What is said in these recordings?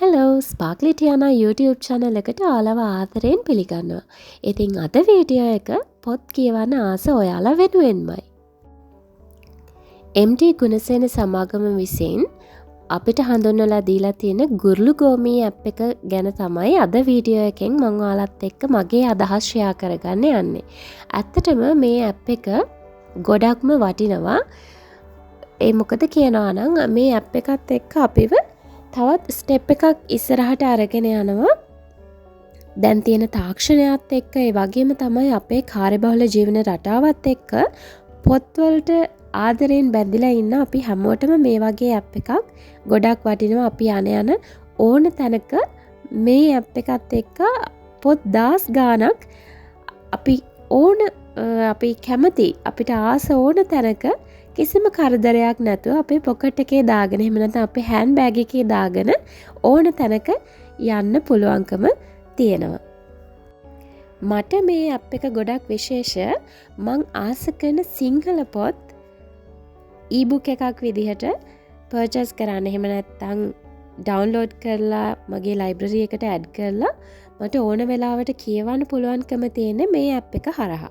Hello ස්පාක්ලි ටියානා YouTube channel එකට ඔයාලව ආදරයෙන් පිළිගන්නවා. ඉතින් අද වීඩියෝ එක පොත් කියවන්න ආස ඔයාලා වෙනුවෙන්මයි. MD ගුණසේන සමාගම විසින් අපිට හඳුන්වලා දීලා තියෙන ගුරුළුගෝමී ඇප් එක ගැන තමයි අද වීඩියෝ එකෙන් මම ඔයාලත් එක්ක මගේ අදහස් ෂෙයා කරගන්න යන්නේ. ඇත්තටම මේ ඇප් එක ගොඩක්ම වටිනවා. ඒ මොකද කියනවා නම් මේ ඇප් එකත් එක්ක අපිව තවත් ස්ටෙප් එකක් ඉස්සරහට අරගෙන යනවා. දැන් තියෙන තාක්ෂණයත් එක්ක ඒ වගේම තමයි අපේ කාර්යබහුල ජීවන රටාවත් එක්ක පොත්වලට ආදරයෙන් බැඳිලා ඉන්න අපි හැමෝටම මේ වගේ ඇප් එකක් ගොඩක් වටිනවා. අපි යන ඕන තැනක මේ ඇප් එකත් එක්ක පොත් 10 ගාණක් අපි කැමති අපිට ආස ඕන තැනක කිසිම කරදරයක් නැතුව අපේ පොකට් එකේ දාගෙන එහෙම නැත්නම් අපේ හෑන්ඩ් බෑග් එකේ දාගෙන ඕන තැනක යන්න පුළුවන්කම තියෙනවා. මට මේ ඇප් එක ගොඩක් විශේෂ. මං ආස කරන සිංහල පොත් ඊබුක් එකක් විදිහට පර්චේස් කරන්න එහෙම නැත්නම් ඩවුන්ලෝඩ් කරලා මගේ ලයිබ්‍රරි එකට ඇඩ් කරලා මට ඕන වෙලාවට කියවන්න පුළුවන්කම තියෙන මේ ඇප් එක හරහා.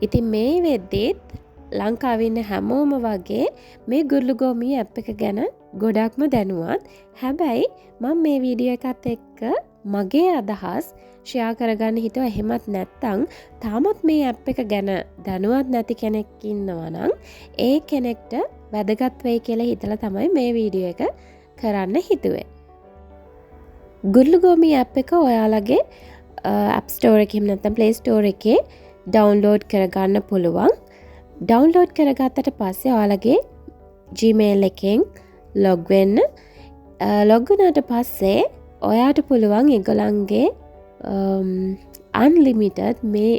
ඉතින් මේ වෙද්දීත් ලංකාවේ ඉන්න හැමෝම වගේ මේ ගුරුළුගෝමී ඇප් එක ගැන ගොඩක්ම දැනුවත්. හැබැයි මම මේ වීඩියෝ එකත් එක්ක මගේ අදහස් ෂෙයා කරගන්න හිතුවා. එහෙමත් නැත්නම් තාමත් මේ ඇප් එක ගැන දැනුවත් නැති කෙනෙක් ඉන්නවා නම් ඒ කෙනෙක්ට වැදගත් වෙයි කියලා හිතලා තමයි මේ වීඩියෝ එක කරන්න හිතුවේ. ගුරුළුගෝමී ඇප් එක ඔයාලගේ App Store එකේ නැත්නම් Play Store එකේ ඩවුන්ලෝඩ් කරගන්න පුළුවන්. ඩවුන්ලෝඩ් කරගත්තට පස්සේ ඔයාලගේ Gmail එකෙන් ලොග් වෙන්න. ලොග් වුණාට පස්සේ ඔයාට පුළුවන් ඒගොල්ලන්ගේ unlimited මේ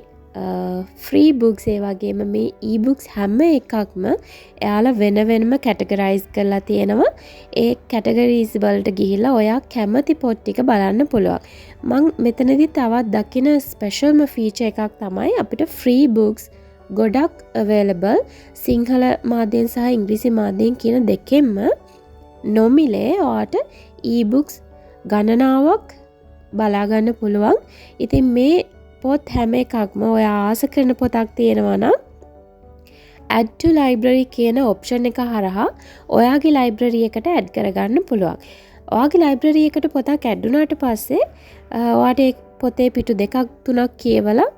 free books ඒ වගේම මේ e-books හැම එකක්ම එයාලා වෙන වෙනම categorize කරලා තියෙනවා. ඒ categories වලට ගිහිල්ලා ඔයා කැමති පොත් ටික බලන්න පුළුවන්. මම මෙතනදී තවත් දකින ස්පෙෂල්ම ෆීචර් එකක් තමයි අපිට free books ගොඩක් available සිංහල මාධ්‍යයෙන් සහ ඉංග්‍රීසි මාධ්‍යයෙන් කියන දෙකෙන්ම නොමිලේ ඔයාට e-books ගණනාවක් බලාගන්න පුළුවන්. ඉතින් මේ පොත් හැම එකක්ම ඔයා ආස කරන පොතක් තියෙනවා නම් add to library කියන ඔප්ෂන් එක හරහා ඔයාගේ ලයිබ්‍රරි එකට ඇඩ් කරගන්න පුළුවන්. ඔයාගේ ලයිබ්‍රරි එකට පොතක් ඇඩ් වුණාට පස්සේ ඔයාට ඒ පොතේ පිටු 2 3ක් කියවලා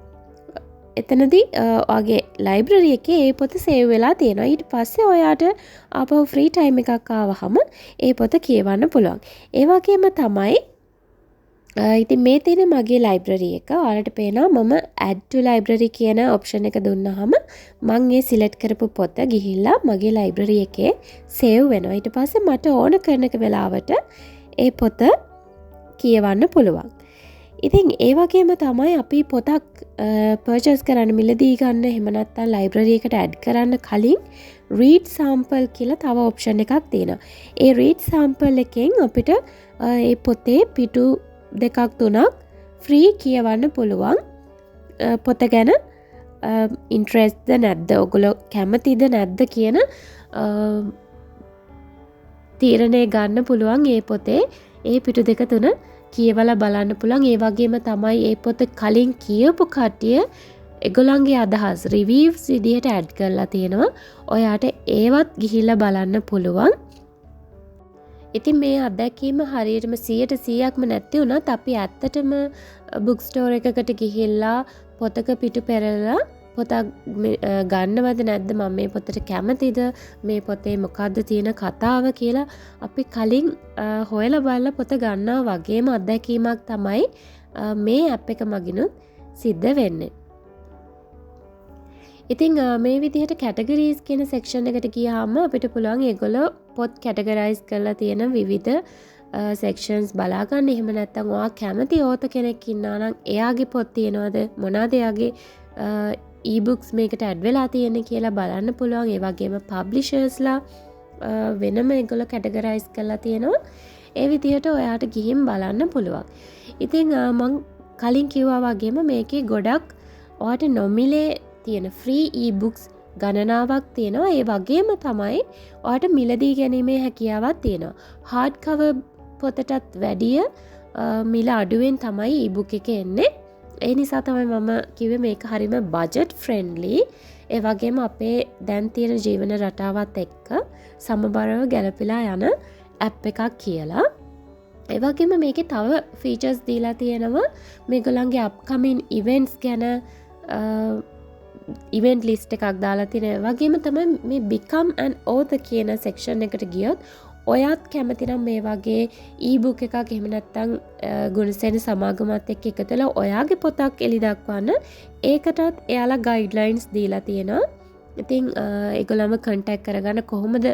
එතනදී ඔයාගේ ලයිබ්‍රරි එකේ ඒ පොත සේව් වෙලා තියෙනවා. ඊට පස්සේ ඔයාට ආපහු ෆ්‍රී ටයිම් එකක් ආවහම ඒ පොත කියවන්න පුළුවන්. ඒ වගේම තමයි ඉතින් මේ තියෙන මගේ ලයිබ්‍රරි එක ඔයාලට පේනවා. මම add to library කියන ඔප්ෂන් එක දුන්නාම මම ඒ සිලෙක්ට් කරපු පොත ගිහිල්ලා මගේ ලයිබ්‍රරි එකේ සේව් වෙනවා. ඊට පස්සේ මට ඕන කරන වෙලාවට ඒ පොත කියවන්න පුළුවන්. ඉතින් ඒ වගේම තමයි අපි පොතක් පර්චේස් කරන්න මිලදී ගන්න එහෙම නැත්නම් ලයිබ්‍රරි එකට ඇඩ් කරන්න කලින් read sample කියලා තව ඔප්ෂන් එකක් තියෙනවා. ඒ read sample එකෙන් අපිට ඒ පොතේ පිටු 2 3ක් ෆ්‍රී කියවන්න පුළුවන්. පොත ගැන ඉන්ට්‍රෙස්ට්ද නැද්ද, ඔයගොල්ලෝ කැමතිද නැද්ද කියන තීරණය ගන්න පුළුවන්. ඒ පොතේ ඒ පිටු 2 3 කියවලා බලන්න පුළුවන්. ඒ වගේම තමයි ඒ පොත කලින් කියවපු කට්ටිය ඒගොල්ලන්ගේ අදහස් රිවිව්ස් විදිහට ඇඩ් කරලා තියෙනවා. ඔයාට ඒවත් ගිහිල්ලා බලන්න පුළුවන්. ඉතින් මේ අත්දැකීම හරියටම 100%ක්ම නැති වුණත් අපි ඇත්තටම බුක් ස්ටෝර් එකකට ගිහිල්ලා පොතක පිටු පෙරලා පොතක් ගන්නවද නැද්ද, මම මේ පොතට කැමතිද, මේ පොතේ මොකද්ද තියෙන කතාව කියලා අපි කලින් හොයලා බලලා පොත ගන්නවා වගේම අත්දැකීමක් තමයි මේ ඇප් එක මගිනුත් සිද්ධ වෙන්නේ. ඉතින් මේ විදිහට කැටගරීස් කියන සෙක්ෂන් එකට ගියාම අපිට පුළුවන් ඒගොල්ලෝ පොත් කැටගරයිස් කරලා තියෙන විවිධ සෙක්ෂන්ස් බලා ගන්න. එහෙම නැත්නම් ඔයා කැමති ඕත කෙනෙක් ඉන්නා නම් එයාගේ පොත් තියෙනවද, මොනවාද එයාගේ e-books මේකට ඇඩ් වෙලා තියෙන්නේ කියලා බලන්න පුළුවන්. ඒ වගේම පබ්ලිෂර්ස්ලා වෙනම ඒගොල්ලෝ කැටගරයිස් කරලා තියෙනවා. ඒ විදිහට ඔයාට ගිහින් බලන්න පුළුවන්. ඉතින් මම කලින් කිව්වා වගේම මේකේ ගොඩක් ඔයාට නොමිලේ තියෙන ෆ්‍රී e-books ගණනාවක් තියෙනවා. ඒ වගේම තමයි ඔයාට මිලදී ගැනීමේ හැකියාවක් තියෙනවා. hard cover පොතටත් වැඩිය මිල අඩුවෙන් තමයි ඊබුක් එක එන්නේ. ඒ නිසා තමයි මම කිව්වේ මේක හරිම බජට් ෆ්‍රෙන්ඩ්ලි. ඒ වගේම අපේ දැන් තියෙන ජීවන රටාවත් එක්ක සමබරව ගැලපිලා යන ඇප් එකක් කියලා. ඒ වගේම මේකේ තව ෆීචර්ස් දීලා තියෙනවා මේගොල්ලන්ගේ අප්කමින් ඉවෙන්ට්ස් ගැන ඉවෙන්ට් ලිස්ට් එකක් දාලා තියෙනවා. ඒ වගේම තමයි මේ become an author කියන සෙක්ෂන් එකට ගියොත් ඔයත් කැමතිනම් මේ වගේ ඊබුක් එකක් එහෙම නැත්නම් ගුණසේන සමාගමත් එක්ක එකතුලා ඔයාගේ පොතක් එලි දක්වන්න ඒකටත් එයාලා ගයිඩ්ලයින්ස් දීලා තියෙනවා. ඉතින් ඒගොල්ලන්ව කන්ටැක්ට් කරගන්න කොහොමද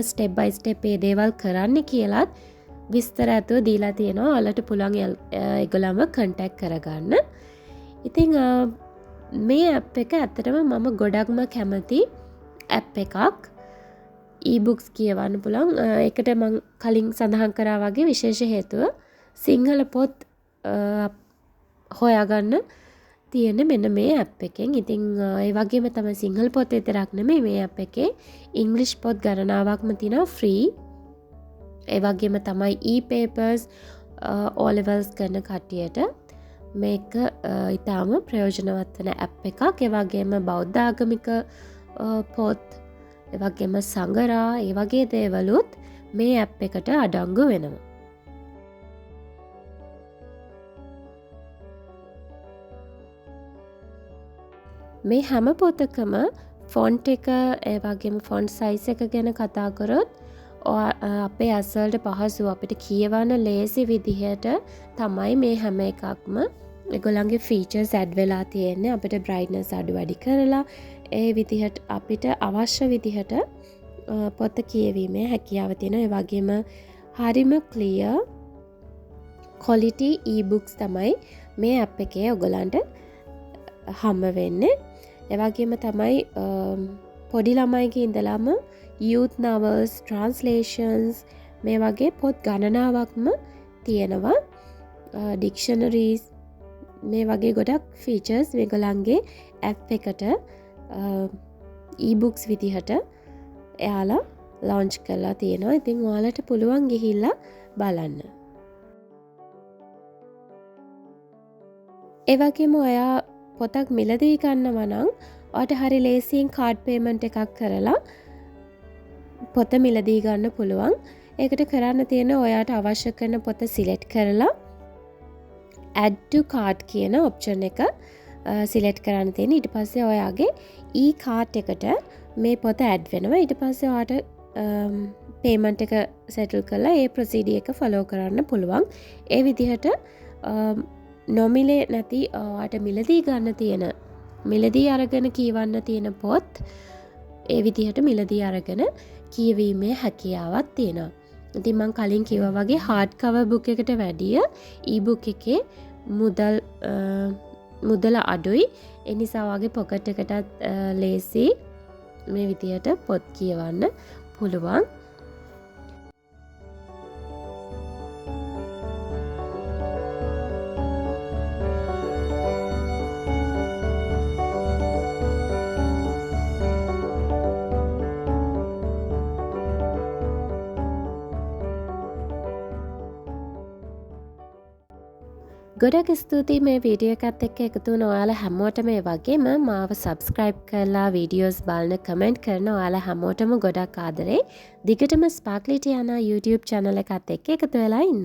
ස්ටෙප් බයි ස්ටෙප් මේ දේවල් කරන්න කියලාත් විස්තර ඇතුව දීලා තියෙනවා. ඔයාලට පුළුවන් ඒගොල්ලන්ව කන්ටැක්ට් කරගන්න. ඉතින් මේ ඇප් එක ඇත්තටම මම ගොඩක්ම කැමති ඇප් එකක්. ඊබුක්ස් කියවන්න පුළුවන්. ඒකට මං කලින් සඳහන් කරා වගේ විශේෂ හේතුව සිංහල පොත් හොයාගන්න තියෙන මෙන්න මේ ඇප් එකෙන්. ඉතින් ඒ වගේම තමයි සිංහල පොත් විතරක් නෙමෙයි මේ ඇප් එකේ ඉංග්‍රීසි පොත් ගණනාවක්ම තියෙනවා ෆ්‍රී. ඒ වගේම තමයි e-papers O levels කරන කට්ටියට මේක ඊටාම ප්‍රයෝජනවත් වෙන ඇප් එකක්. ඒ වගේම බෞද්ධ ආගමික පොත් ඒ වගේම සංගරා ඒ වගේ දේවලුත් මේ ඇප් එකට අඩංගු වෙනවා. මේ හැම පොතකම ෆොන්ට් එක ඒ වගේම ෆොන්ට් සයිස් එක ගැන කතා කරොත් අපේ ඇස්වලට පහසු අපිට කියවන්න ලේසි විදිහට තමයි මේ හැම එකක්ම ඒගොල්ලන්ගේ ෆීචර්ස් ඇඩ් වෙලා තියෙන්නේ. අපිට බ්‍රයිට්නස් අඩු වැඩි කරලා ඒ විදිහට අපිට අවශ්‍ය විදිහට පොත කියවීමේ හැකියාව තියෙනවා. ඒ වගේම හරිම ක්ලියර් ක්වොලිටි ඊබුක්ස් තමයි මේ ඇප් එකේ ඔයගලන්ට හම්බ වෙන්නේ. ඒ වගේම තමයි පොඩි ළමයිගේ ඉඳලම youth novels, translations මේ වගේ පොත් ගණනාවක්ම තියෙනවා. dictionaries මේ වගේ ගොඩක් ෆීචර්ස් මේගොල්ලන්ගේ ඇප් එකට e-books විදිහට එයාලා ලොන්ච් කරලා තියෙනවා. ඉතින් ඔයාලට පුළුවන් ගිහිල්ලා බලන්න. ඒ වගේම ඔයා පොතක් මිලදී ගන්නවා නම් ඔයාට හරි ලේසියෙන් කාඩ් පේමන්ට් එකක් කරලා පොත මිලදී ගන්න පුළුවන්. ඒකට කරන්න තියෙන ඔයාට අවශ්‍ය කරන පොත සිලෙක්ට් කරලා add to cart කියන ඔප්ෂන් එක සිලෙක්ට් කරන්න තියෙන. ඊට පස්සේ ඔයාගේ e-cart එකට මේ පොත ඇඩ් වෙනවා. ඊට පස්සේ ඔයාට පේමන්ට් එක සෙටල් කරලා ඒ ප්‍රොසීඩර් එක ෆලෝ කරන්න පුළුවන්. ඒ විදිහට නොමිලේ නැති ඔයාට මිලදී ගන්න තියෙන මිලදී අරගෙන කියවන්න තියෙන පොත් ඒ විදිහට මිලදී අරගෙන කියවීමේ හැකියාවක් තියෙනවා. ඉතින් මම කලින් කිව්වා වගේ hard cover book එකට වැඩිය e-book එකේ මුදල අඩුයි. ඒ නිසා වගේ පොකට් එකටත් ලේසි මේ විදිහට පොත් කියවන්න පුළුවන්. ගොඩක් ස්තුතියි මේ වීඩියෝ එකත් එක්ක එකතු වුණ ඔයාලා හැමෝටම ඒ වගේම මාව සබ්ස්ක්‍රයිබ් කරලා වීඩියෝස් බලන කමෙන්ට් කරන ඔයාලා හැමෝටම ගොඩක් ආදරේ. දිගටම ස්පාක්ලිටි යන YouTube channel එකත් එක්ක එකතු වෙලා ඉන්න.